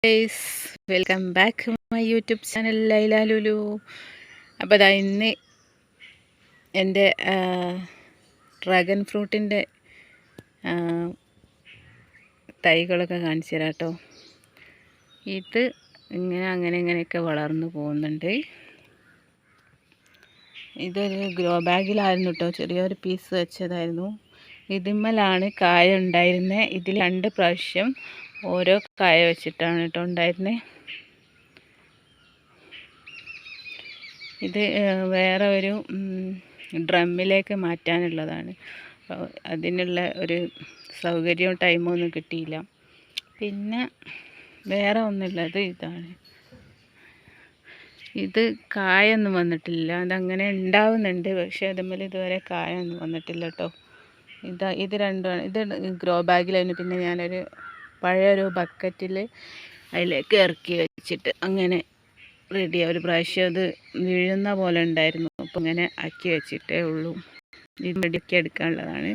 Guys, welcome back my YouTube channel Laila Lulu. അപ്പോൾ അതാ ഇന്ന് എൻ്റെ ഡ്രാഗൺ ഫ്രൂട്ടിൻ്റെ തൈകളൊക്കെ കാണിച്ചു തരാം കേട്ടോ. ഇത് ഇങ്ങനെയൊക്കെ വളർന്നു പോകുന്നുണ്ട്. ഇതൊരു ഗ്രോ ബാഗിലായിരുന്നു കേട്ടോ, ചെറിയൊരു പീസ് വെച്ചതായിരുന്നു. ഇതിന്മേലാണ് കായ ഉണ്ടായിരുന്നത്. ഇതിൽ 2 പ്രാവശ്യം ഓരോ കായ വെച്ചിട്ടാണ് കേട്ടോ ഉണ്ടായിരുന്നത്. ഇത് വേറെ ഒരു ഡ്രമ്മിലേക്ക് മാറ്റാനുള്ളതാണ്. അതിനുള്ള ഒരു സൗകര്യവും ടൈമും ഒന്നും കിട്ടിയില്ല. പിന്നെ വേറെ ഒന്നുള്ളത് ഇതാണ്. ഇത് കായൊന്നും വന്നിട്ടില്ല. അതങ്ങനെ ഉണ്ടാവുന്നുണ്ട്, പക്ഷേ അതുമ്മേൽ ഇതുവരെ കായൊന്നും വന്നിട്ടില്ല കേട്ടോ. ഇത് രണ്ടുമാണ്. ഇത് ഗ്രോ ബാഗിലായിരുന്നു. പിന്നെ ഞാനൊരു പഴയൊരു ബക്കറ്റിൽ അതിലേക്ക് ഇറക്കി വെച്ചിട്ട് അങ്ങനെ റെഡിയായി. ഒരു പ്രാവശ്യം അത് വീഴുന്ന പോലെ ഉണ്ടായിരുന്നു. അപ്പോൾ ഇങ്ങനെ ആക്കി വെച്ചിട്ടേ ഉള്ളൂ. ഇത് റെഡിയാക്കി എടുക്കാനുള്ളതാണ്.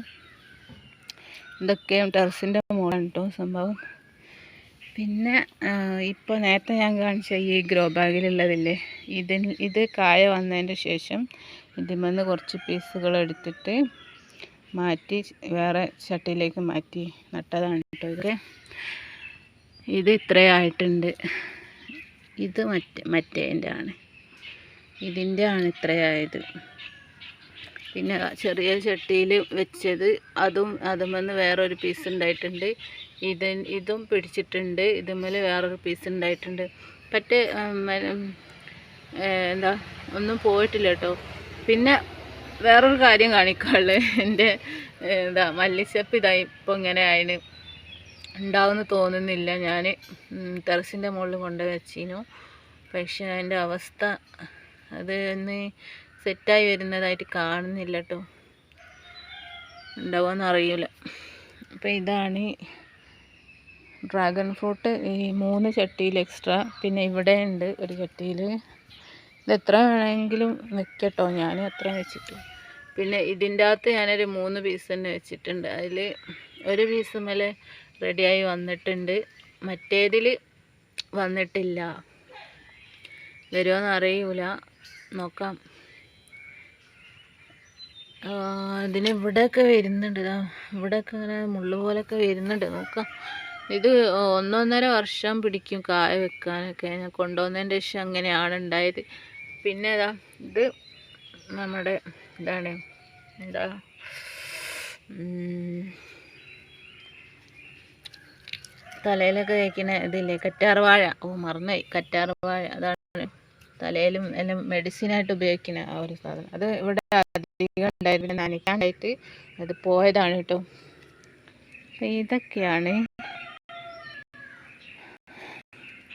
ഇതൊക്കെയും ടെറസിൻ്റെ മുകളിലാണ് കേട്ടോ സംഭവം. പിന്നെ ഇപ്പോൾ നേരത്തെ ഞാൻ കാണിച്ച ഈ ഗ്രോ ബാഗിലുള്ളതില്ലേ, ഇത് കായ വന്നതിൻ്റെ ശേഷം ഇതിന്മേന്ന് കുറച്ച് പീസുകൾ എടുത്തിട്ട് മാറ്റി വേറെ ചട്ടിയിലേക്ക് മാറ്റി നട്ടതാണ് കേട്ടോ. ഇത് ഇത്രയായിട്ടുണ്ട്. ഇത് മറ്റേൻ്റെ ആണ്. ഇതിൻ്റെ ആണ് ഇത്രയായത്. പിന്നെ ചെറിയ ചട്ടിയിൽ വെച്ചത് അതുമെന്ന് വേറൊരു പീസ് ഉണ്ടായിട്ടുണ്ട്. ഇതും പിടിച്ചിട്ടുണ്ട്. ഇതുമ്മേൽ വേറൊരു പീസ് ഉണ്ടായിട്ടുണ്ട്. മറ്റേ ഒന്നും പോയിട്ടില്ല കേട്ടോ. പിന്നെ വേറൊരു കാര്യം കാണിക്കാനുള്ളത്, എൻ്റെ മല്ലിച്ചപ്പ് ഇപ്പോൾ ഇങ്ങനെ അതിന് ഉണ്ടാവുമെന്ന് തോന്നുന്നില്ല. ഞാൻ ടെറസിൻ്റെ മുകളിൽ കൊണ്ട് വെച്ചിരുന്നു, പക്ഷേ അതിൻ്റെ അവസ്ഥ അത് ഒന്ന് സെറ്റായി വരുന്നതായിട്ട് കാണുന്നില്ല കേട്ടോ. ഉണ്ടാവുമെന്ന് അറിയില്ല. അപ്പോൾ ഇതാണ് ഡ്രാഗൺ ഫ്രൂട്ട്. ഈ 3 ചട്ടിയിൽ എക്സ്ട്രാ, പിന്നെ ഇവിടെ ഉണ്ട് ഒരു ചട്ടിയിൽ. ഇത് എത്ര വേണമെങ്കിലും വെക്കട്ടോ, ഞാൻ അത്ര വെച്ചിട്ടു. പിന്നെ ഇതിൻ്റെ അകത്ത് ഞാനൊരു 3 പീസ് തന്നെ വെച്ചിട്ടുണ്ട്. അതിൽ ഒരു പീസ് മേലെ റെഡിയായി വന്നിട്ടുണ്ട്, മറ്റേതിൽ വന്നിട്ടില്ല. വരുമോയെന്ന് അറിയില്ല, നോക്കാം. ഇതിന് ഇവിടെയൊക്കെ വരുന്നുണ്ട്. ഇവിടെയൊക്കെ ഇങ്ങനെ മുള്ളു പോലെയൊക്കെ വരുന്നുണ്ട്, നോക്കാം. ഇത് 1.5 വർഷം പിടിക്കും കായ വെക്കാനൊക്കെ. ഞാൻ കൊണ്ടുവന്നതിൻ്റെ ശേഷം അങ്ങനെയാണ് ഉണ്ടായത്. പിന്നെ ഇത് നമ്മുടെ ഇതാണ്, തലയിലൊക്കെ കഴിക്കുന്ന ഇതില്ലേ, കറ്റാർവാഴ. മറന്നുപോയി, കറ്റാർവാഴ. അതാണ് തലയിലും എല്ലാം മെഡിസിനായിട്ട് ഉപയോഗിക്കുന്ന ആ ഒരു സാധനം. അത് ഇവിടെ അധികം ഉണ്ടായിരുന്നു, നനയ്ക്കാനായിട്ട് അത് പോയതാണ് കേട്ടോ. അപ്പം ഇതൊക്കെയാണ്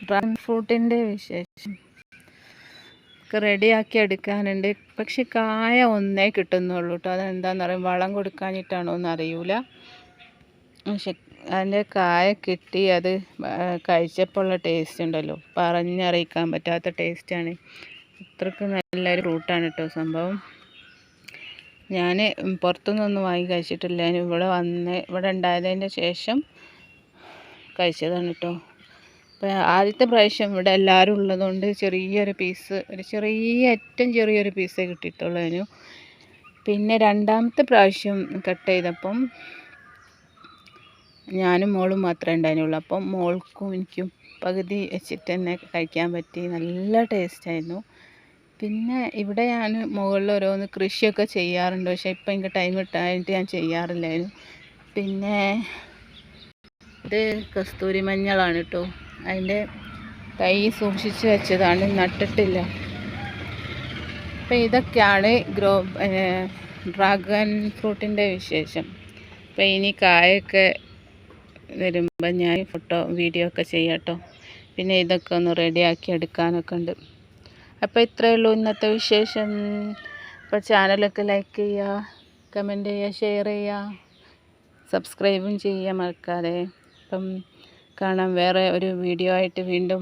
ഡ്രാഗൺ ഫ്രൂട്ടിൻ്റെ വിശേഷം. റെഡിയാക്കി എടുക്കാനുണ്ട്, പക്ഷെ കായ ഒന്നേ കിട്ടുന്നുള്ളൂ കേട്ടോ. അതെന്താണെന്ന് അറിയാം, വളം കൊടുക്കാനിട്ടാണോ എന്ന് അറിയില്ല. പക്ഷെ അതിൻ്റെ കായ കിട്ടി. അത് കഴിച്ചപ്പോൾ ഉള്ള ടേസ്റ്റ് ഉണ്ടല്ലോ, പറഞ്ഞറിയിക്കാൻ പറ്റാത്ത ടേസ്റ്റാണ്. അത്രയ്ക്ക് നല്ലൊരു ഫ്രൂട്ടാണ് കേട്ടോ സംഭവം. ഞാൻ പുറത്തുനിന്നൊന്നും വാങ്ങി കഴിച്ചിട്ടില്ല. ഞാൻ ഇവിടെ ഉണ്ടായതിൻ്റെ ശേഷം കഴിച്ചതാണ് കേട്ടോ. അപ്പോൾ ആദ്യത്തെ പ്രാവശ്യം ഇവിടെ എല്ലാവരും ഉള്ളതുകൊണ്ട് ചെറിയൊരു പീസ്, ഏറ്റവും ചെറിയൊരു പീസേ കിട്ടിയിട്ടുള്ളൂ അതിന്. പിന്നെ രണ്ടാമത്തെ പ്രാവശ്യം കട്ട് ചെയ്തപ്പം ഞാനും മോളും മാത്രമേ ഉണ്ടായിരുന്നുള്ളൂ. അപ്പം മോൾക്കും എനിക്കും പകുതി വെച്ചിട്ട് തന്നെ കഴിക്കാൻ പറ്റി. നല്ല ടേസ്റ്റായിരുന്നു. പിന്നെ ഇവിടെ ഞാൻ മുകളിൽ ഓരോന്ന് കൃഷിയൊക്കെ ചെയ്യാറുണ്ട്, പക്ഷേ ഇപ്പം എനിക്ക് ടൈം കിട്ടാനായിട്ട് ഞാൻ ചെയ്യാറില്ലായിരുന്നു. പിന്നെ ഇത് കസ്തൂരി മഞ്ഞളാണ് കേട്ടോ. അതിൻ്റെ തൈ സൂക്ഷിച്ച് വെച്ചതാണ്, നട്ടിട്ടില്ല. അപ്പം ഇതൊക്കെയാണ് ഡ്രാഗൺ ഫ്രൂട്ടിൻ്റെ വിശേഷം. അപ്പം ഇനി കായൊക്കെ വരുമ്പോൾ ഞാൻ വീഡിയോ ഒക്കെ ചെയ്യാം കേട്ടോ. പിന്നെ ഇതൊക്കെ ഒന്ന് റെഡിയാക്കി എടുക്കാനൊക്കെ ഉണ്ട്. അപ്പോൾ ഇത്രയേ ഉള്ളൂ ഇന്നത്തെ വിശേഷം. അപ്പോൾ ചാനലൊക്കെ ലൈക്ക് ചെയ്യുക, കമൻറ്റ് ചെയ്യുക, ഷെയർ ചെയ്യുക, സബ്സ്ക്രൈബും ചെയ്യുക മറക്കാതെ. അപ്പം കാണാം വേറെ ഒരു വീഡിയോ ആയിട്ട് വീണ്ടും.